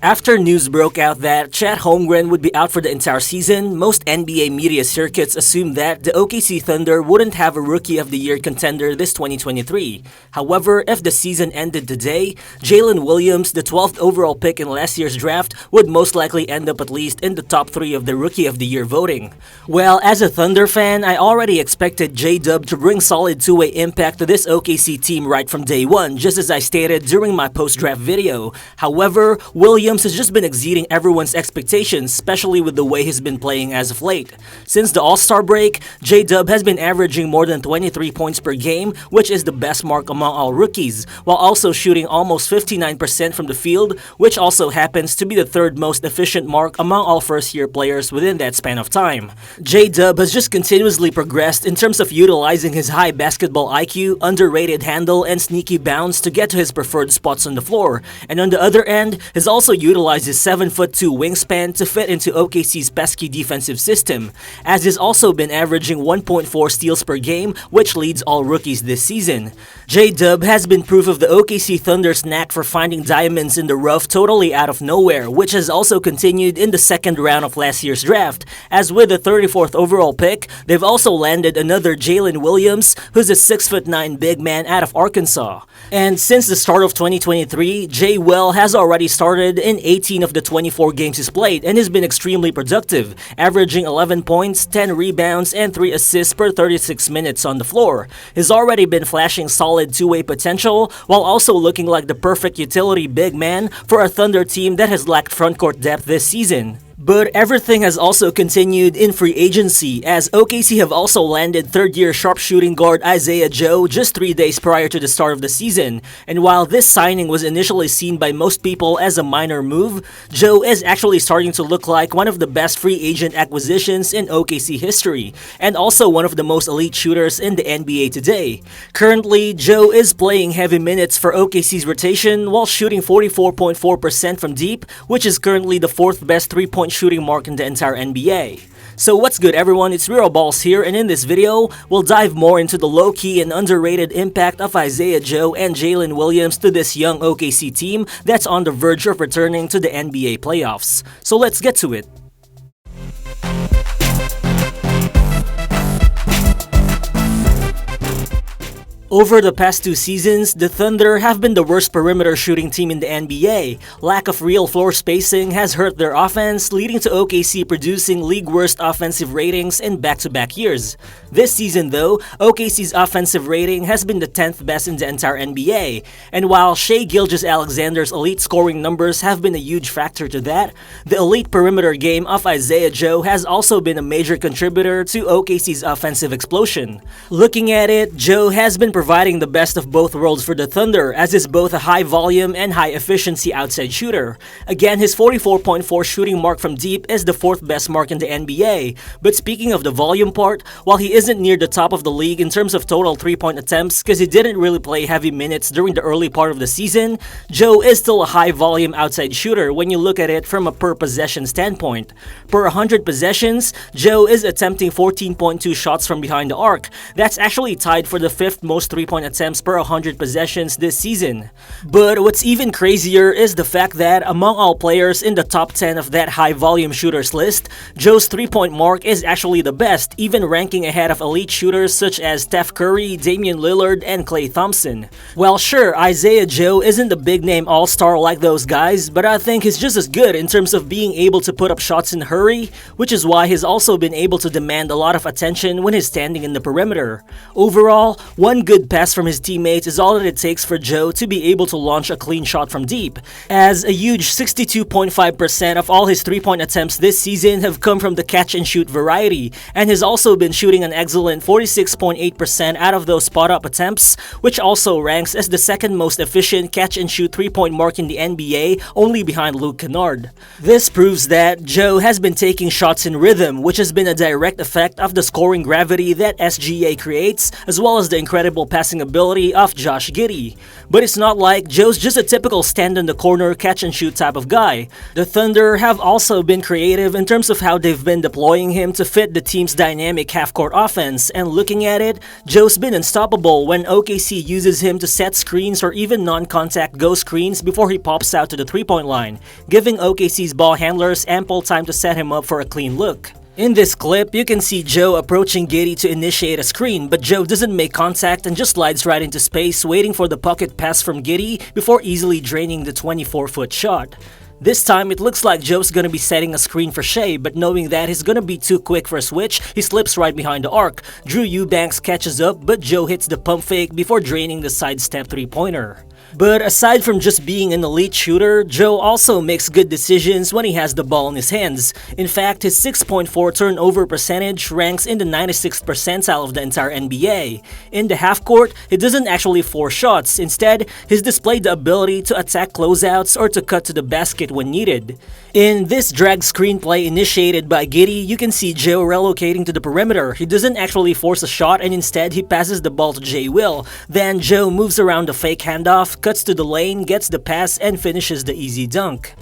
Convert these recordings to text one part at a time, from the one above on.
After news broke out that Chet Holmgren would be out for the entire season, most NBA media circuits assumed that the OKC Thunder wouldn't have a Rookie of the Year contender this 2023. However, if the season ended today, Jaylin Williams, the 12th overall pick in last year's draft, would most likely end up at least in the top 3 of the Rookie of the Year voting. Well, as a Thunder fan, I already expected Jdub to bring solid two-way impact to this OKC team right from day one, just as I stated during my post-draft video. However, Williams has just been exceeding everyone's expectations, especially with the way he's been playing as of late. Since the All-Star break, Jdub has been averaging more than 23 points per game, which is the best mark among all rookies, while also shooting almost 59% from the field, which also happens to be the third most efficient mark among all first-year players within that span of time. Jdub has just continuously progressed in terms of utilizing his high basketball IQ, underrated handle, and sneaky bounce to get to his preferred spots on the floor, and on the other end, has also utilized his 7'2" wingspan to fit into OKC's pesky defensive system, as he's also been averaging 1.4 steals per game, which leads all rookies this season. Jdub has been proof of the OKC Thunder's knack for finding diamonds in the rough totally out of nowhere, which has also continued in the second round of last year's draft, as with the 34th overall pick, they've also landed another Jaylin Williams, who's a 6'9" big man out of Arkansas. And since the start of 2023, J-Will has already started in 18 of the 24 games he's played and has been extremely productive, averaging 11 points, 10 rebounds, and 3 assists per 36 minutes on the floor. He's already been flashing solid two-way potential while also looking like the perfect utility big man for a Thunder team that has lacked frontcourt depth this season. But everything has also continued in free agency, as OKC have also landed third-year sharpshooting guard Aleksej just 3 days prior to the start of the season. And while this signing was initially seen by most people as a minor move, Joe is actually starting to look like one of the best free agent acquisitions in OKC history, and also one of the most elite shooters in the NBA today. Currently, Joe is playing heavy minutes for OKC's rotation while shooting 44.4% from deep, which is currently the 4th best three-point shooting mark in the entire NBA. So what's good everyone, it's Real Balls here, and in this video, we'll dive more into the low-key and underrated impact of Aleksej and Jaylin Williams to this young OKC team that's on the verge of returning to the NBA playoffs. So let's get to it. Over the past 2 seasons, the Thunder have been the worst perimeter shooting team in the NBA. Lack of real floor spacing has hurt their offense, leading to OKC producing league-worst offensive ratings in back-to-back years. This season though, OKC's offensive rating has been the 10th best in the entire NBA. And while Shai Gilgeous-Alexander's elite scoring numbers have been a huge factor to that, the elite perimeter game of Aleksej has also been a major contributor to OKC's offensive explosion. Looking at it, Joe has been providing the best of both worlds for the Thunder, as is both a high volume and high efficiency outside shooter. Again, his 44.4 shooting mark from deep is the 4th best mark in the NBA. But speaking of the volume part, while he isn't near the top of the league in terms of total 3-point attempts because he didn't really play heavy minutes during the early part of the season, Joe is still a high volume outside shooter when you look at it from a per possession standpoint. Per 100 possessions, Joe is attempting 14.2 shots from behind the arc. That's actually tied for the 5th most 3-point attempts per 100 possessions this season. But what's even crazier is the fact that among all players in the top 10 of that high volume shooters list, Joe's 3-point mark is actually the best, even ranking ahead of elite shooters such as Steph Curry, Damian Lillard, and Klay Thompson. Well, sure, Aleksej isn't the big name all-star like those guys, but I think he's just as good in terms of being able to put up shots in a hurry, which is why he's also been able to demand a lot of attention when he's standing in the perimeter. Overall, one good pass from his teammates is all that it takes for Joe to be able to launch a clean shot from deep, as a huge 62.5% of all his 3-point attempts this season have come from the catch-and-shoot variety, and has also been shooting an excellent 46.8% out of those spot-up attempts, which also ranks as the 2nd most efficient catch-and-shoot 3-point mark in the NBA, only behind Luke Kennard. This proves that Joe has been taking shots in rhythm, which has been a direct effect of the scoring gravity that SGA creates, as well as the incredible incredible passing ability of Josh Giddey. But it's not like Joe's just a typical stand-in-the-corner catch-and-shoot type of guy. The Thunder have also been creative in terms of how they've been deploying him to fit the team's dynamic half-court offense, and looking at it, Joe's been unstoppable when OKC uses him to set screens or even non-contact go screens before he pops out to the three-point line, giving OKC's ball handlers ample time to set him up for a clean look. In this clip, you can see Joe approaching Giddey to initiate a screen, but Joe doesn't make contact and just slides right into space, waiting for the pocket pass from Giddey before easily draining the 24-foot shot. This time, it looks like Joe's gonna be setting a screen for Shai, but knowing that he's gonna be too quick for a switch, he slips right behind the arc. Drew Eubanks catches up, but Joe hits the pump fake before draining the sidestep three-pointer. But aside from just being an elite shooter, Joe also makes good decisions when he has the ball in his hands. In fact, his 6.4 turnover percentage ranks in the 96th percentile of the entire NBA. In the half-court, he doesn't actually force shots. Instead, he's displayed the ability to attack closeouts or to cut to the basket when needed. In this drag screenplay initiated by Giddey, you can see Joe relocating to the perimeter. He doesn't actually force a shot and instead he passes the ball to J. Will. Then Joe moves around the fake handoff, cuts to the lane, gets the pass, and finishes the easy dunk.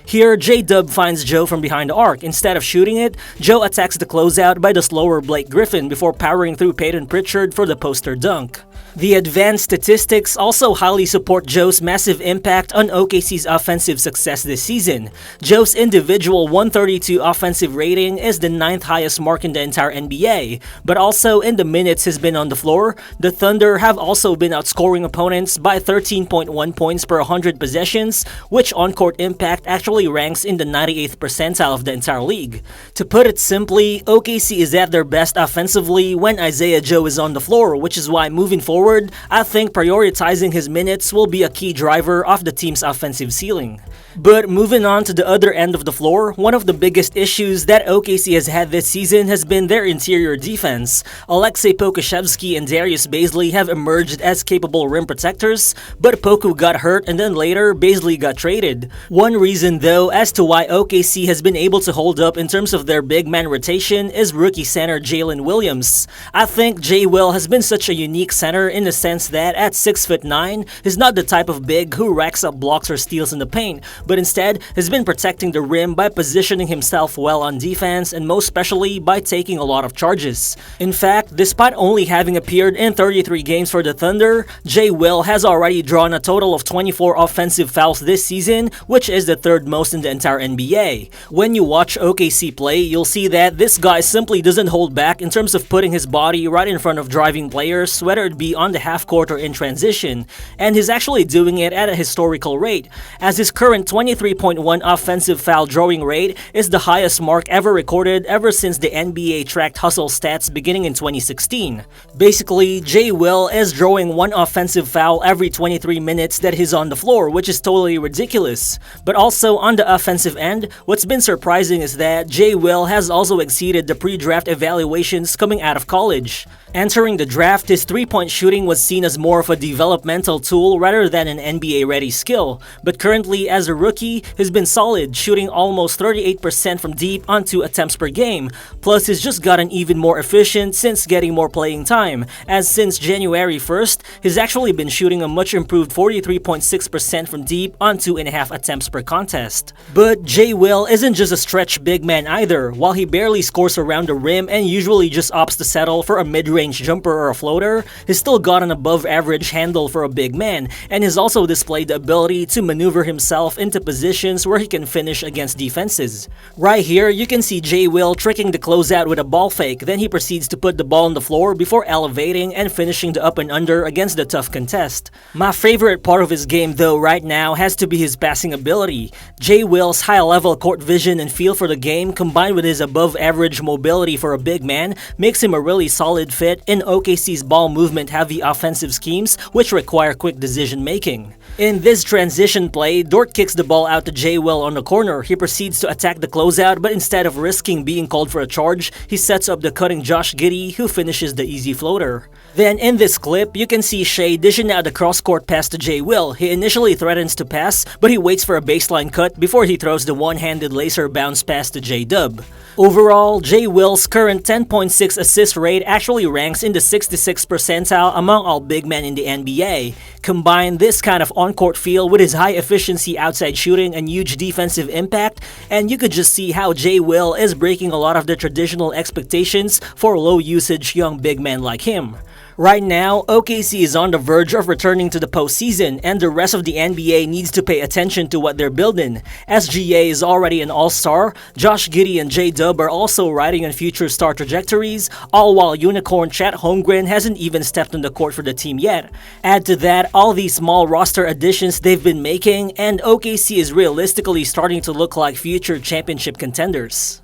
Here, Jdub finds Joe from behind the arc. Instead of shooting it, Joe attacks the closeout by the slower Blake Griffin before powering through Peyton Pritchard for the poster dunk. The advanced statistics also highly support Joe's massive impact on OKC's offensive success this season. Joe's individual 132 offensive rating is the 9th highest mark in the entire NBA, but also in the minutes he's been on the floor, the Thunder have also been outscoring opponents by 13.1 points per 100 possessions, which on-court impact actually ranks in the 98th percentile of the entire league. To put it simply, OKC is at their best offensively when Isaiah Joe is on the floor, which is why moving forward, I think prioritizing his minutes will be a key driver of the team's offensive ceiling. But moving on to the other end of the floor, one of the biggest issues that OKC has had this season has been their interior defense. Aleksej, Pokusevski, and Darius Bazley have emerged as capable rim protectors, but Poku got hurt and then later Bazley got traded. One reason though as to why OKC has been able to hold up in terms of their big man rotation is rookie center Jaylin Williams. I think J. Will has been such a unique center in the sense that at 6'9", he's not the type of big who racks up blocks or steals in the paint, but instead has been protecting the rim by positioning himself well on defense and most especially by taking a lot of charges. In fact, despite only having appeared in 33 games for the Thunder, J. Will has already drawn a total of 24 offensive fouls this season, which is the third most in the entire NBA. When you watch OKC play, you'll see that this guy simply doesn't hold back in terms of putting his body right in front of driving players, whether it be on the half-court or in transition, and he's actually doing it at a historical rate, as his current 23.1 offensive foul drawing rate is the highest mark ever recorded ever since the NBA tracked hustle stats beginning in 2016. Basically, J. Will is drawing one offensive foul every 23 minutes that he's on the floor, which is totally ridiculous. But also on the offensive end, what's been surprising is that J. Will has also exceeded the pre-draft evaluations coming out of college. Entering the draft, his three-point shooting was seen as more of a developmental tool rather than an NBA-ready skill, but currently as a rookie, he's been solid, shooting almost 38% from deep on 2 attempts per game. Plus, he's just gotten even more efficient since getting more playing time, as since January 1st, he's actually been shooting a much improved 43.6% from deep on 2.5 attempts per contest. But J. Will isn't just a stretch big man either. While he barely scores around the rim and usually just opts to settle for a mid-range jumper or a floater, he's still got an above-average handle for a big man, and has also displayed the ability to maneuver himself into positions where he can finish against defenses. Right here, you can see J. Will tricking the closeout with a ball fake, then he proceeds to put the ball on the floor before elevating and finishing the up and under against the tough contest. My favorite part of his game though right now has to be his passing ability. J. Will's high-level court vision and feel for the game combined with his above-average mobility for a big man makes him a really solid fit in OKC's ball movement heavy offensive schemes which require quick decision making. In this transition play, Dort kicks the ball out to J. Will on the corner. He proceeds to attack the closeout, but instead of risking being called for a charge, he sets up the cutting Josh Giddey, who finishes the easy floater. Then in this clip, you can see Shai dishing out the cross-court pass to J. Will. He initially threatens to pass, but he waits for a baseline cut before he throws the one-handed laser bounce pass to Jdub. Overall, J. Will's current 10.6 assist rate actually ranks in the 66th percentile among all big men in the NBA. Combine this kind of on-court feel with his high-efficiency outside shooting and huge defensive impact, and you could just see how J. Will is breaking a lot of the traditional expectations for low-usage young big men like him. Right now, OKC is on the verge of returning to the postseason, and the rest of the NBA needs to pay attention to what they're building. SGA is already an all-star, Josh Giddey and Jdub are also riding on future star trajectories, all while unicorn Chet Holmgren hasn't even stepped on the court for the team yet. Add to that all these small roster additions they've been making, and OKC is realistically starting to look like future championship contenders.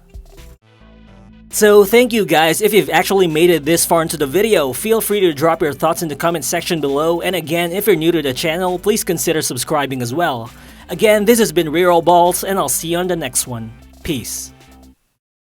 So thank you guys. If you've actually made it this far into the video, feel free to drop your thoughts in the comment section below, and again, if you're new to the channel, please consider subscribing as well. Again, this has been Reroll Balls, and I'll see you on the next one. Peace.